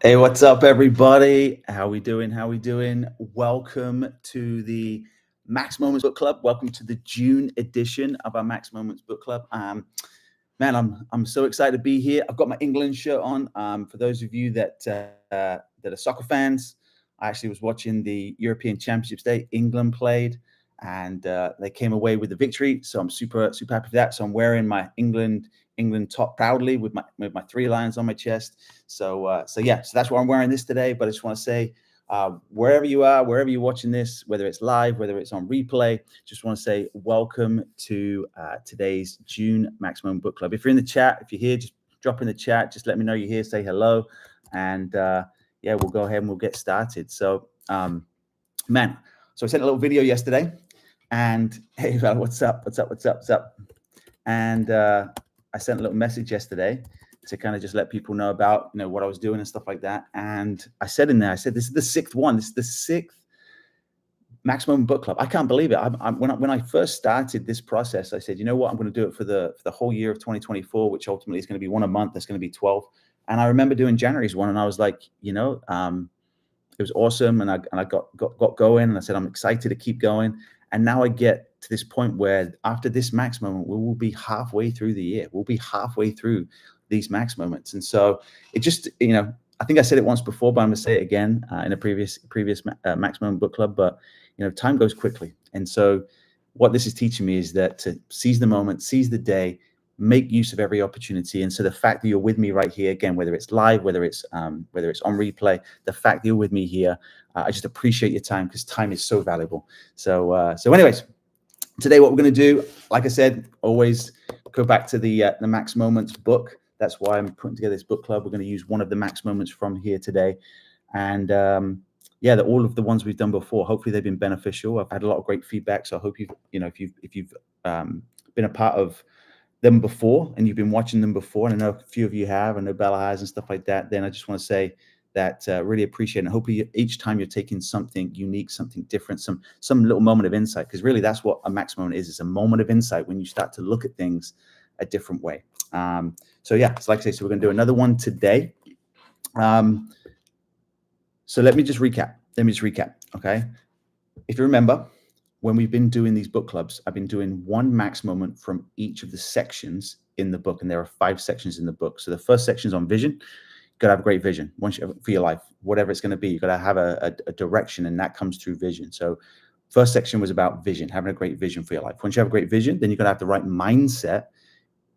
Hey, what's up, everybody? How we doing? How we doing? Welcome to the Max Moments Book Club. Welcome to the June edition of our Max Moments Book Club. Man, I'm so excited to be here. I've got my England shirt on. For those of you that are soccer fans, I actually was watching the European Championships Day. England played, and they came away with the victory. So I'm super happy for that. So I'm wearing my England top proudly with my three lions on my chest. So that's why I'm wearing this today. But I just want to say, wherever you are, wherever you're watching this, whether it's live, whether it's on replay, just want to say welcome to today's June Maximum Book Club. If you're in the chat, if you're here, just drop in the chat. Just let me know you're here. Say hello, and we'll go ahead and we'll get started. So, so I sent a little video yesterday, and hey, what's up? And I sent a little message yesterday to kind of just let people know about, what I was doing and stuff like that. And I said in there, this is the sixth one. This is the sixth Maximum Book Club. I can't believe it. When I first started this process, I said, you know what, I'm going to do it for the whole year of 2024, which ultimately is going to be one a month. That's going to be 12. And I remember doing January's one, and I was like, it was awesome. And I got going, and I said, I'm excited to keep going. And now I get to this point where after this Max Moment, we will be halfway through the year. We'll be halfway through these Max Moments. And so it just, I think I said it once before, but I'm going to say it again in a previous Max Moment Book Club. But, time goes quickly. And so what this is teaching me is that to seize the moment, seize the day, make use of every opportunity. And so the fact that you're with me right here, again, whether it's live, whether it's on replay, the fact that you're with me here, I just appreciate your time, because time is so valuable. So anyways, today what we're going to do, like I said, always go back to the Max Moments book. That's why I'm putting together this book club. We're going to use one of the Max Moments from here today. And all of the ones we've done before, hopefully they've been beneficial. I've had a lot of great feedback. So I hope if you've been a part of them before and you've been watching them before, and I know a few of you have, I know Bella has and stuff like that, then I just want to say that really appreciate it. And hopefully each time you're taking something unique, something different, some little moment of insight, because really that's what a Max Moment is. It's a moment of insight when you start to look at things a different way. So like I say, so we're going to do another one today. So let me just recap. Okay. If you remember, when we've been doing these book clubs, I've been doing one Max Moment from each of the sections in the book. And there are 5 sections in the book. So the first section is on vision. You've got to have a great vision for your life, whatever it's going to be. You've got to have a direction, and that comes through vision. So first section was about vision, having a great vision for your life. Once you have a great vision, then you've got to have the right mindset,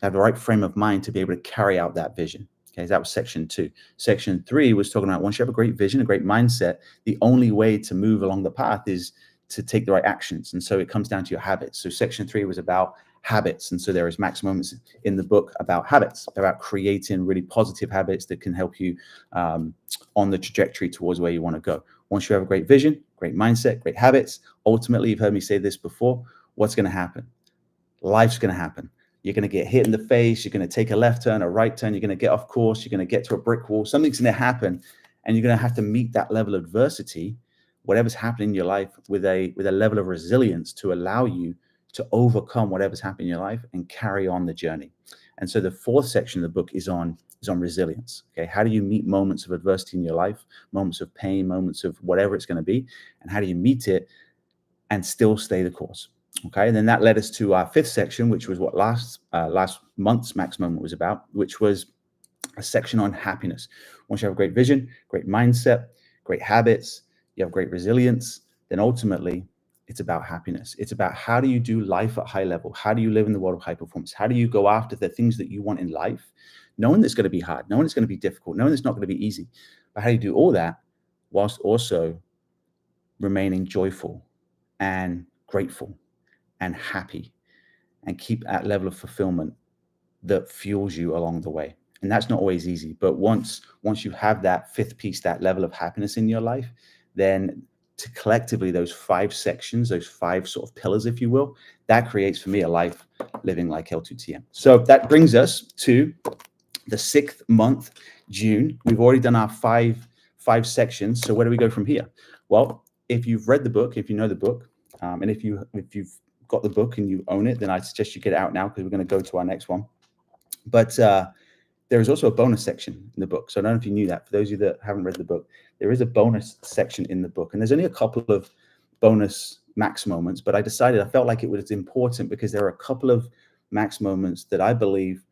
have the right frame of mind to be able to carry out that vision. Okay, that was section 2. Section 3 was talking about once you have a great vision, a great mindset, the only way to move along the path is to take the right actions. And so it comes down to your habits. So section 3 was about habits. And so there is Max Moments in the book about habits, about creating really positive habits that can help you on the trajectory towards where you want to go. Once you have a great vision, great mindset, great habits, ultimately, you've heard me say this before, what's going to happen? Life's going to happen. You're going to get hit in the face. You're going to take a left turn, a right turn. You're going to get off course. You're going to get to a brick wall. Something's going to happen, and you're going to have to meet that level of adversity, whatever's happening in your life, with a level of resilience to allow you to overcome whatever's happening in your life and carry on the journey. And so the 4th section of the book is on resilience. Okay, how do you meet moments of adversity in your life, moments of pain, moments of whatever it's going to be, and how do you meet it and still stay the course? Okay, and then that led us to our 5th section, which was what last month's Max Moment was about, which was a section on happiness. Once you have a great vision, great mindset, great habits, you have great resilience, then ultimately it's about happiness. It's about how do you do life at high level? How do you live in the world of high performance? How do you go after the things that you want in life, knowing it's going to be hard, knowing it's going to be difficult, knowing it's not going to be easy, but how do you do all that whilst also remaining joyful and grateful and happy, and keep that level of fulfillment that fuels you along the way? And that's not always easy, but once you have that 5th piece, that level of happiness in your life, then to collectively those 5 sections, those 5 sort of pillars, if you will, that creates for me a life living like L2TM. So that brings us to the 6th month, June. We've already done our five sections. So where do we go from here? Well, if you've read the book, if you know the book, and if you've got the book and you own it, then I suggest you get it out now, because we're going to go to our next one. But there is also a bonus section in the book. So I don't know if you knew that. For those of you that haven't read the book, there is a bonus section in the book. And there's only a couple of bonus max moments, but I felt like it was important because there are a couple of max moments that I believe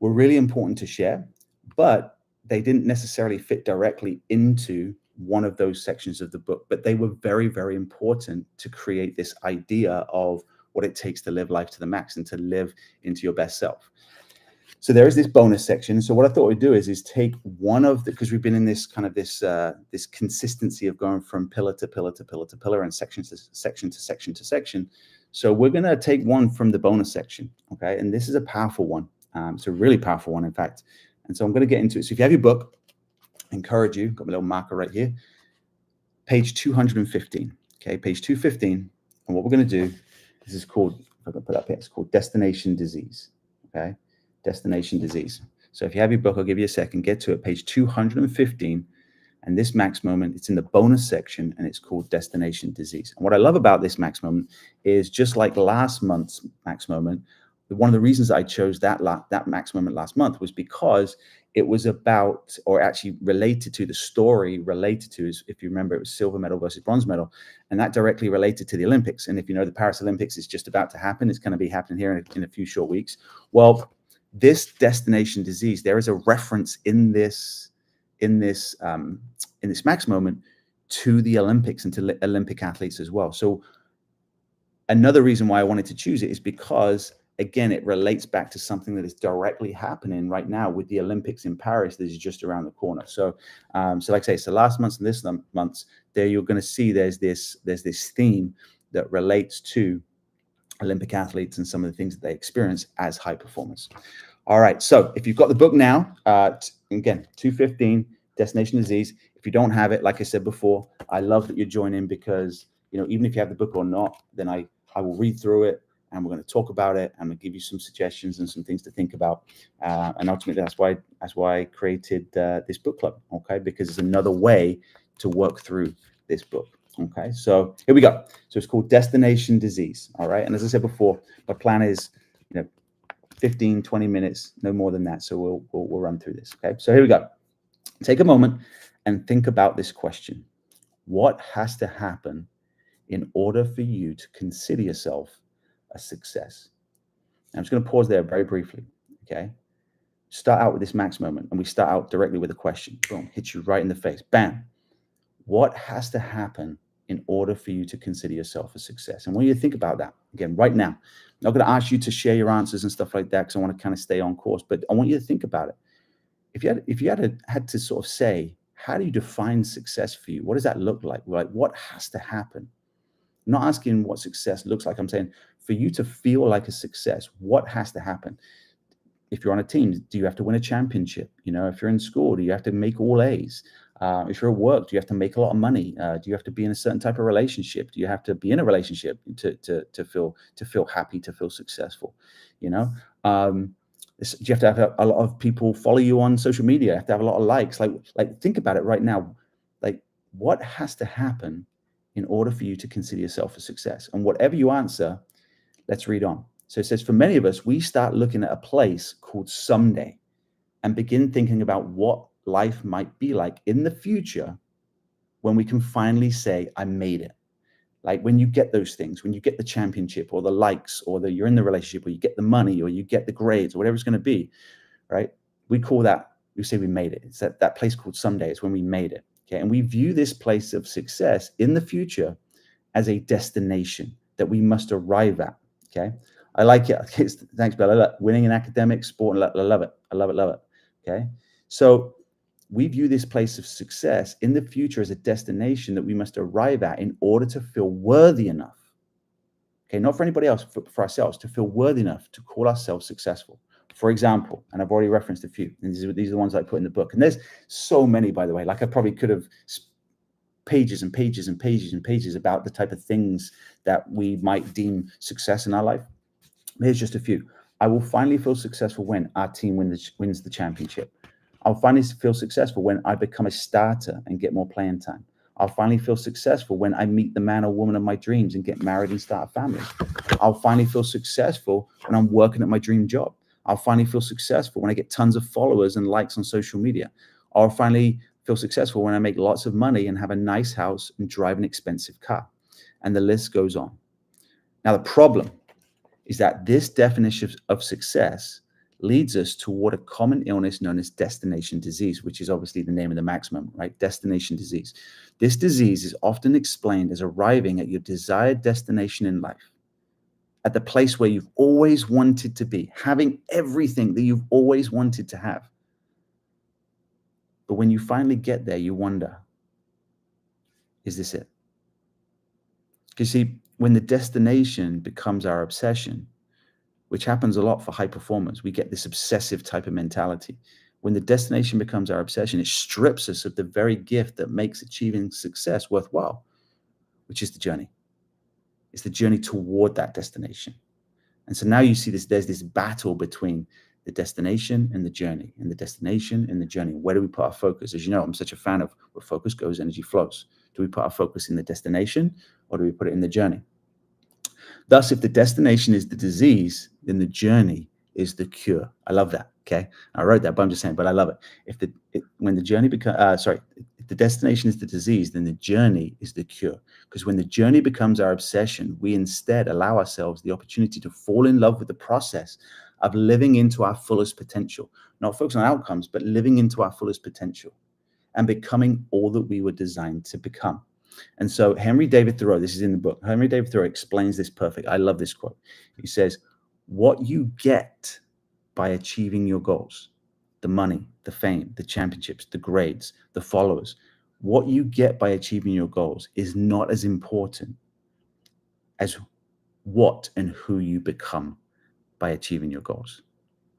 were really important to share, but they didn't necessarily fit directly into one of those sections of the book, but they were very, very important to create this idea of what it takes to live life to the max and to live into your best self. So there is this bonus section. So what I thought we'd do is take one of the, because we've been in this kind of this consistency of going from pillar to pillar to pillar to pillar and section to section to section to section. So we're going to take one from the bonus section. Okay. And this is a powerful one. It's a really powerful one, in fact. And so I'm going to get into it. So if you have your book, I encourage you, got my little marker right here, page 215. Okay. Page 215. And what we're going to do, this is called, if I can put it up here, it's called Destination Disease. Okay. Destination Disease. So if you have your book, I'll give you a second, get to it, page 215. And this max moment, it's in the bonus section and it's called Destination Disease. And what I love about this max moment is just like last month's max moment, one of the reasons I chose that max moment last month was because it was about, or actually related to the story related to, is, if you remember, it was silver medal versus bronze medal. And that directly related to the Olympics. And if you know, the Paris Olympics is just about to happen. It's going to be happening here in a few short weeks. Well, this destination disease, there is a reference in this max moment to the Olympics and to Olympic athletes as well. So another reason why I wanted to choose it is because, again, it relates back to something that is directly happening right now with the Olympics in Paris that is just around the corner. So, so like I say, it's the last months and this months, there you're going to see there's this theme that relates to Olympic athletes and some of the things that they experience as high performers. All right. So if you've got the book now, again, 215, Destination Disease. If you don't have it, like I said before, I love that you're joining because, you know, even if you have the book or not, then I will read through it and we're going to talk about it. I'm going to give you some suggestions and some things to think about. And ultimately, that's why I created this book club. Okay. Because it's another way to work through this book. Okay, so here we go. So it's called Destination Disease. All right. And as I said before, my plan is, 15, 20 minutes, no more than that. So we'll run through this. Okay. So here we go. Take a moment and think about this question. What has to happen in order for you to consider yourself a success? And I'm just going to pause there very briefly. Okay. Start out with this max moment and we start out directly with a question. Boom, hits you right in the face. Bam. What has to happen in order for you to consider yourself a success? And I want you to think about that again right now. I'm not going to ask you to share your answers and stuff like that because I want to kind of stay on course, but I want you to think about it. If you had to sort of say, how do you define success for you? What does that look like? Like, what has to happen? I'm not asking what success looks like. I'm saying for you to feel like a success, what has to happen? If you're on a team, do you have to win a championship? If you're in school, do you have to make all A's? If you're at work, do you have to make a lot of money? Do you have to be in a certain type of relationship? Do you have to be in a relationship to feel happy, to feel successful? Do you have to have a lot of people follow you on social media? You have to have a lot of likes. Like think about it right now. Like, what has to happen in order for you to consider yourself a success? And whatever you answer, let's read on. So it says, for many of us, we start looking at a place called someday and begin thinking about what life might be like in the future when we can finally say, I made it. Like when you get those things, when you get the championship or the likes or you're in the relationship or you get the money or you get the grades or whatever it's going to be, right? We call that, we say we made it. It's that place called someday. It's when we made it. Okay. And we view this place of success in the future as a destination that we must arrive at. Okay. I like it. Thanks, Bella. Winning in academics, sport, I love it. I love it. Love it. Okay. So we view this place of success in the future as a destination that we must arrive at in order to feel worthy enough. Okay, not for anybody else, for ourselves, to feel worthy enough to call ourselves successful. For example, and I've already referenced a few, and these are the ones I put in the book. And there's so many, by the way. Like I probably could have pages and pages and pages and pages about the type of things that we might deem success in our life. Here's just a few. I will finally feel successful when our team wins the championship. I'll finally feel successful when I become a starter and get more playing time. I'll finally feel successful when I meet the man or woman of my dreams and get married and start a family. I'll finally feel successful when I'm working at my dream job. I'll finally feel successful when I get tons of followers and likes on social media. I'll finally feel successful when I make lots of money and have a nice house and drive an expensive car. And the list goes on. Now, the problem is that this definition of success leads us toward a common illness known as destination disease, which is obviously the name of the maximum, right? Destination disease. This disease is often explained as arriving at your desired destination in life, at the place where you've always wanted to be, having everything that you've always wanted to have. But when you finally get there, you wonder, is this it? Because see, when the destination becomes our obsession, which happens a lot for high performers, we get this obsessive type of mentality. When the destination becomes our obsession, it strips us of the very gift that makes achieving success worthwhile, which is the journey. It's the journey toward that destination. And so now you see this, there's this battle between the destination and the journey, and the destination and the journey. Where do we put our focus? As you know, I'm such a fan of where focus goes, energy flows. Do we put our focus in the destination, or do we put it in the journey? Thus, if the destination is the disease, then the journey is the cure. I love that. Okay, I wrote that, but I'm just saying. But I love it. When the journey becomes, if the destination is the disease, then the journey is the cure. Because when the journey becomes our obsession, we instead allow ourselves the opportunity to fall in love with the process of living into our fullest potential, not focus on outcomes, but living into our fullest potential and becoming all that we were designed to become. And so Henry David Thoreau, this is in the book, Henry David Thoreau explains this perfect. I love this quote. He says, what you get by achieving your goals, the money, the fame, the championships, the grades, the followers, what you get by achieving your goals is not as important as what and who you become by achieving your goals.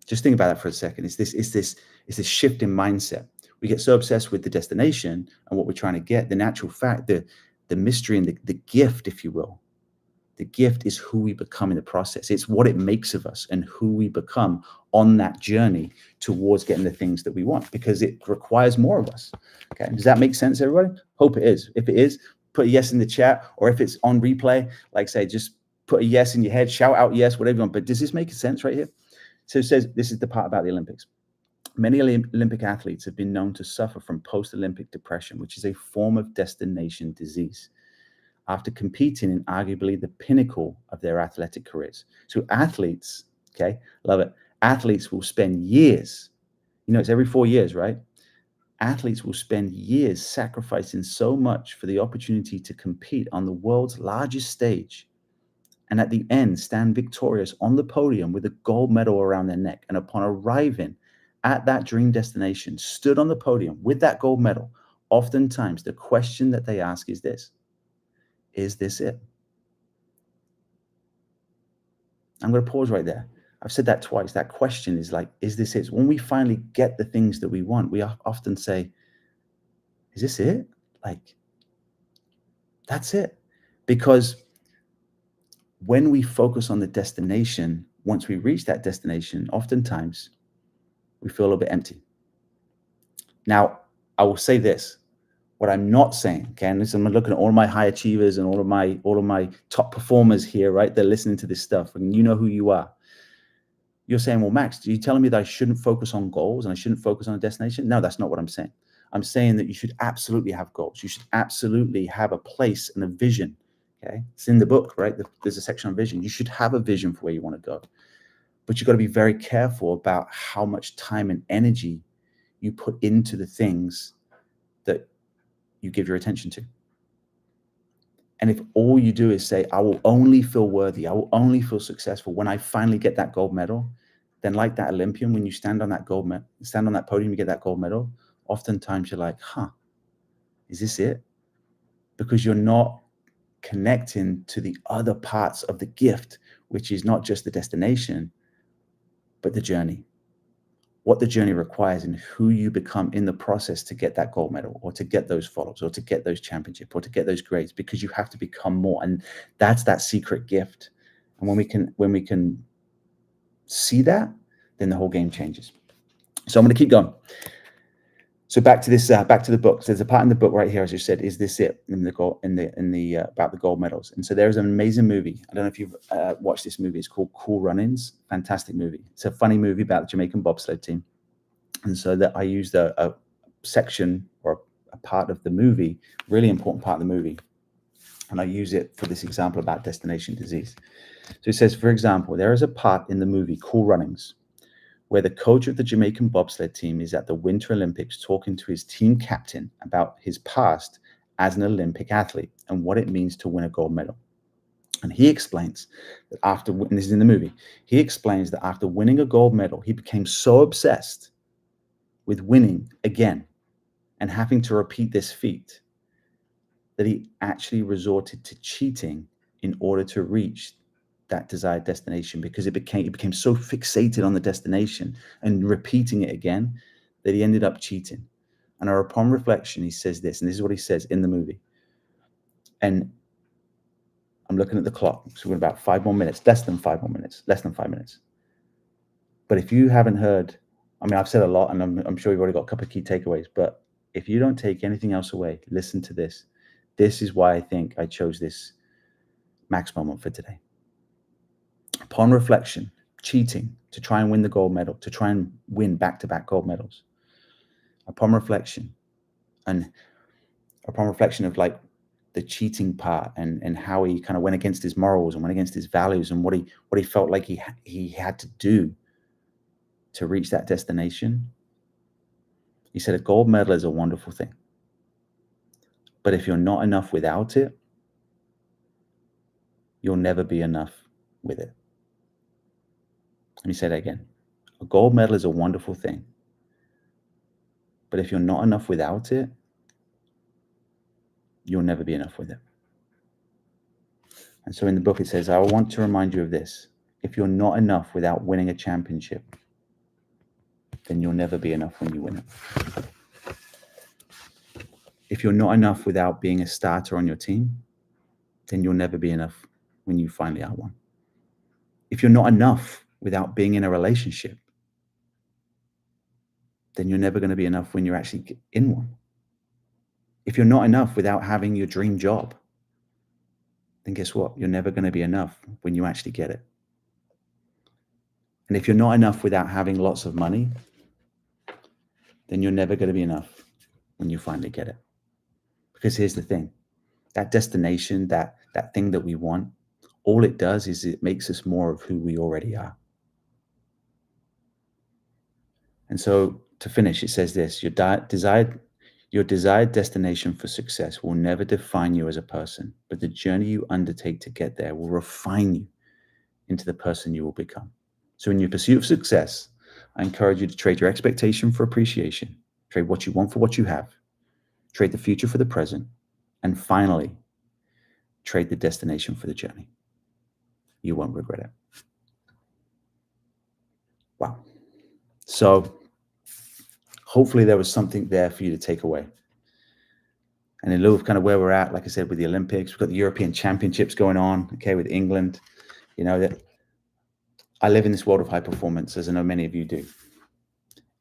Just think about that for a second. It's this shift in mindset. We get so obsessed with the destination and what we're trying to get. The natural fact, the mystery and the gift, if you will, the gift is who we become in the process. It's what it makes of us and who we become on that journey towards getting the things that we want, because it requires more of us. Okay, does that make sense, everybody? Hope it is. If it is, put a yes in the chat, or if it's on replay, like say, just put a yes in your head, shout out yes, whatever you want. But does this make sense right here? So it says, this is the part about the Olympics. Many Olympic athletes have been known to suffer from post-Olympic depression, which is a form of destination disease, after competing in arguably the pinnacle of their athletic careers. So athletes, okay, love it. Athletes will spend years, it's every 4 years, right? Athletes will spend years sacrificing so much for the opportunity to compete on the world's largest stage, and at the end stand victorious on the podium with a gold medal around their neck. And upon arriving at that dream destination, stood on the podium with that gold medal, oftentimes the question that they ask is this: is this it? I'm going to pause right there. I've said that twice. That question is like, is this it? When we finally get the things that we want, we often say, is this it? Like, that's it. Because when we focus on the destination, once we reach that destination, oftentimes we feel a little bit empty. Now, I will say this. What I'm not saying, okay, and I'm looking at all my high achievers and all of my top performers here, right? They're listening to this stuff, and you know who you are. You're saying, well, Max, are you telling me that I shouldn't focus on goals and I shouldn't focus on a destination? No, that's not what I'm saying. I'm saying that you should absolutely have goals. You should absolutely have a place and a vision. Okay, it's in the book, right? There's a section on vision. You should have a vision for where you want to go, but you've got to be very careful about how much time and energy you put into the things that you give your attention to. And if all you do is say, I will only feel worthy, I will only feel successful when I finally get that gold medal, then like that Olympian, when you stand on that podium, you get that gold medal, oftentimes you're like, is this it? Because you're not connecting to the other parts of the gift, which is not just the destination, but the journey. What the journey requires and who you become in the process to get that gold medal, or to get those followers, or to get those championships, or to get those grades, because you have to become more. And that's that secret gift. And when we can see that, then the whole game changes. So I'm going to keep going. So back to this, back to the book. So there's a part in the book right here, as you said, is this it in the gold, in the about the gold medals? And so there's an amazing movie. I don't know if you've watched this movie. It's called Cool Runnings. Fantastic movie. It's a funny movie about the Jamaican bobsled team. And so that I used a section or a part of the movie, really important part of the movie, and I use it for this example about destination disease. So it says, for example, there is a part in the movie Cool Runnings where the coach of the Jamaican bobsled team is at the Winter Olympics talking to his team captain about his past as an Olympic athlete and what it means to win a gold medal. And he explains that after, and this is in the movie, he explains that after winning a gold medal, he became so obsessed with winning again and having to repeat this feat that he actually resorted to cheating in order to reach that desired destination, because he became so fixated on the destination and repeating it again that he ended up cheating. And upon reflection, he says this, and this is what he says in the movie. And I'm looking at the clock, so we're about 5 more minutes, less than 5 minutes. But if you haven't heard, I mean, I've said a lot, and I'm sure you've already got a couple of key takeaways, but if you don't take anything else away, listen to this. This is why I think I chose this Max moment for today. Upon reflection, cheating to try and win the gold medal, to try and win back-to-back gold medals. Upon reflection, of like the cheating part and how he kind of went against his morals and went against his values and what he felt like he had to do to reach that destination. He said a gold medal is a wonderful thing, but if you're not enough without it, you'll never be enough with it. Let me say that again. A gold medal is a wonderful thing, but if you're not enough without it, you'll never be enough with it. And so in the book it says, I want to remind you of this. If you're not enough without winning a championship, then you'll never be enough when you win it. If you're not enough without being a starter on your team, then you'll never be enough when you finally are one. If you're not enough without being in a relationship, then you're never going to be enough when you're actually in one. If you're not enough without having your dream job, then guess what? You're never going to be enough when you actually get it. And if you're not enough without having lots of money, then you're never going to be enough when you finally get it. Because here's the thing, that destination, that thing that we want, all it does is it makes us more of who we already are. And so to finish, it says this, your desired destination for success will never define you as a person, but the journey you undertake to get there will refine you into the person you will become. So in your pursuit of success, I encourage you to trade your expectation for appreciation, trade what you want for what you have, trade the future for the present, and finally, trade the destination for the journey. You won't regret it. Wow. So hopefully there was something there for you to take away. And in lieu of kind of where we're at, like I said, with the Olympics, we've got the European Championships going on, okay, with England, you know, that I live in this world of high performance, as I know many of you do.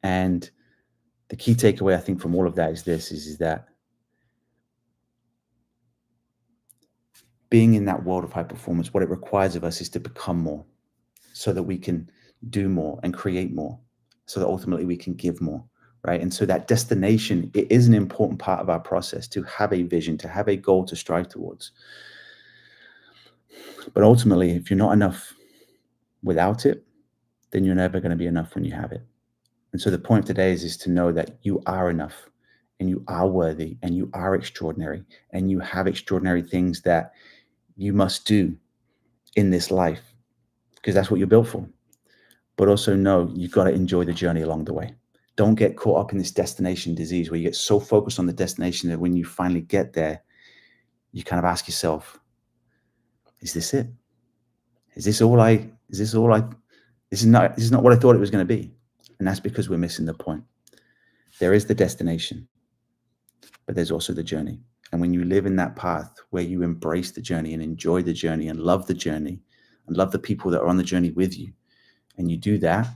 And the key takeaway, I think, from all of that is this, is that being in that world of high performance, what it requires of us is to become more so that we can do more and create more, so that ultimately we can give more, right? And so that destination, it is an important part of our process to have a vision, to have a goal to strive towards. But ultimately, if you're not enough without it, then you're never going to be enough when you have it. And so the point today is to know that you are enough and you are worthy and you are extraordinary and you have extraordinary things that you must do in this life because that's what you're built for. But also know you've got to enjoy the journey along the way. Don't get caught up in this destination disease where you get so focused on the destination that when you finally get there, you kind of ask yourself, is this it? This is not what I thought it was going to be. And that's because we're missing the point. There is the destination, but there's also the journey. And when you live in that path where you embrace the journey and enjoy the journey and love the journey and love the people that are on the journey with you, and you do that,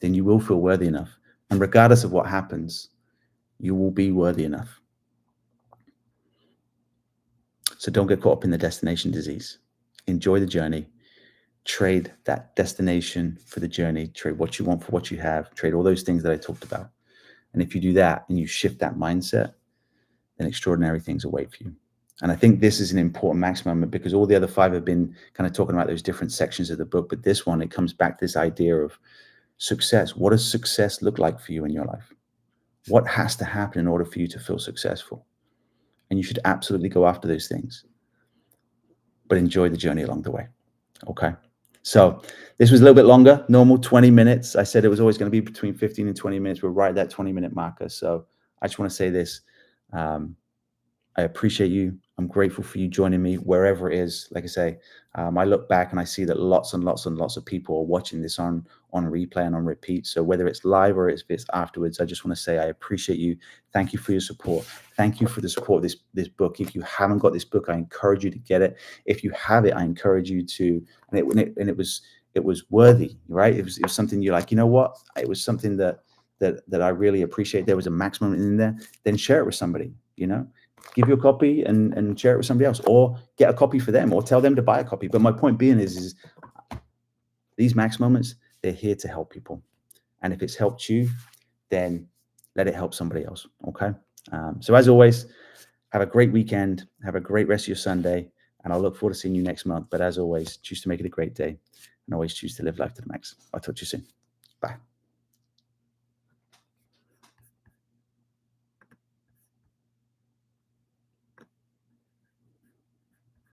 then you will feel worthy enough. And regardless of what happens, You will be worthy enough. So don't get caught up in the destination disease. Enjoy the journey. Trade that destination for the journey. Trade what you want for what you have. Trade all those things that I talked about. And if you do that and you shift that mindset, then extraordinary things await for you. And I think this is an important max moment, because all the other 5 have been kind of talking about those different sections of the book. But this one, it comes back to this idea of success. What does success look like for you in your life? What has to happen in order for you to feel successful? And you should absolutely go after those things, but enjoy the journey along the way. Okay. So this was a little bit longer, normal 20 minutes. I said it was always going to be between 15 and 20 minutes. We're right at that 20-minute marker. So I just want to say this. I appreciate you. I'm grateful for you joining me wherever it is. Like I say, I look back and I see that lots and lots and lots of people are watching this on replay and on repeat. So whether it's live or if it's afterwards, I just want to say I appreciate you. Thank you for your support. Thank you for the support of this book. If you haven't got this book, I encourage you to get it. If you have it, I encourage you to. And it was worthy, right? It was something you're like, you know what? It was something that I really appreciate. There was a maximum in there. Then share it with somebody. Give you a copy and share it with somebody else, or get a copy for them, or tell them to buy a copy. But my point being is these max moments, they're here to help people. And if it's helped you, then let it help somebody else. Okay. So as always, have a great weekend. Have a great rest of your Sunday. And I'll look forward to seeing you next month. But as always, choose to make it a great day, and always choose to live life to the max. I'll talk to you soon.